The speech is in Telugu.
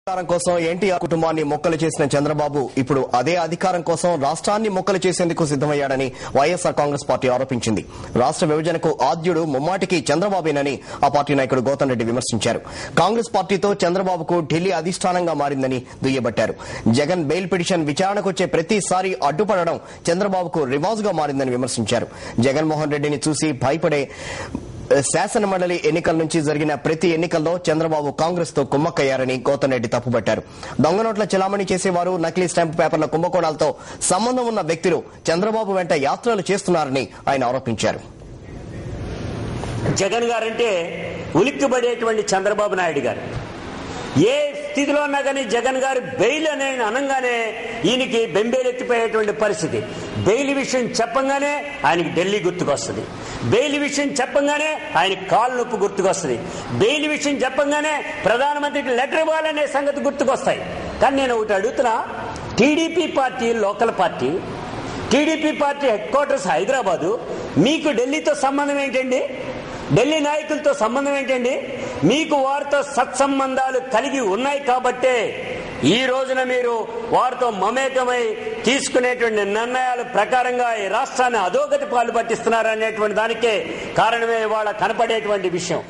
అధికారం కోసం ఎన్టీఆర్ కుటుంబాన్ని మొక్కలు చేసిన చంద్రబాబు ఇప్పుడు అదే అధికారం కోసం రాష్ట్రాన్ని మొక్కలు చేసేందుకు సిద్దమయ్యాడని వైఎస్ఆర్ కాంగ్రెస్ పార్టీ ఆరోపించింది. రాష్ట్ర విభజనకు ఆద్యుడు ముమ్మాటికి చంద్రబాబేనని ఆ పార్టీ నాయకుడు గౌతమ్ రెడ్డి విమర్శించారు. కాంగ్రెస్ పార్టీతో చంద్రబాబుకు ఢిల్లీ అధిష్టానంగా మారిందని దుయ్యబట్టారు. జగన్ బెయిల్ పిటిషన్ విచారణకొచ్చే ప్రతిసారి అడ్డుపడడం చంద్రబాబుకు రివాజుగా మారిందని విమర్శించారు. జగన్మోహన్ రెడ్డిని చూసి భయపడే శాసన మండలి ఎన్నికల నుంచి జరిగిన ప్రతి ఎన్నికల్లో చంద్రబాబు కాంగ్రెస్ తో కుమ్మక్కయ్యారని గౌతమ్ రెడ్డి తప్పుబట్టారు. దొంగ నోట్ల చెలామణి చేసేవారు, నకిలీ స్టాంపు పేపర్ల కుంభకోణాలతో సంబంధం ఉన్న వ్యక్తులు చంద్రబాబు వెంట యాత్రలు చేస్తున్నారని ఆయన ఆరోపించారు. జగన్ గారంటే ఉలిక్కిపడేటువంటి చంద్రబాబు నాయుడు గారు ఏ స్థితిలో ఉన్నా కానీ జగన్ గారు బెయిల్ అనే అనగానే ఈయనకి బెంబేలెత్తిపోయేటువంటి పరిస్థితి. బెయిల్ విషయం చెప్పంగానే ఆయనకి ఢిల్లీ గుర్తుకొస్తుంది. బెయిల్ విషయం చెప్పంగానే ఆయన కాలు నొప్పి గుర్తుకొస్తుంది. బెయిల్ విషయం చెప్పంగానే ప్రధానమంత్రికి లెటర్ ఇవ్వాలనే సంగతి గుర్తుకొస్తాయి. కానీ నేను ఒకటి అడుగుతున్నా, TDP party local party, TDP party head quarters Hyderabad, మీకు ఢిల్లీతో సంబంధం ఏంటండి? ఢిల్లీ నాయకులతో సంబంధం ఏంటండి? మీకు వారితో సత్సంబంధాలు కలిగి ఉన్నాయి కాబట్టే ఈ రోజున మీరు వారితో మమేకమై తీసుకునేటువంటి నిర్ణయాల ప్రకారంగా ఈ రాష్ట్రాన్ని అధోగతి పాలు పట్టిస్తున్నారు అనేటువంటి దానికే కారణమే ఇవాళ కనపడేటువంటి విషయం.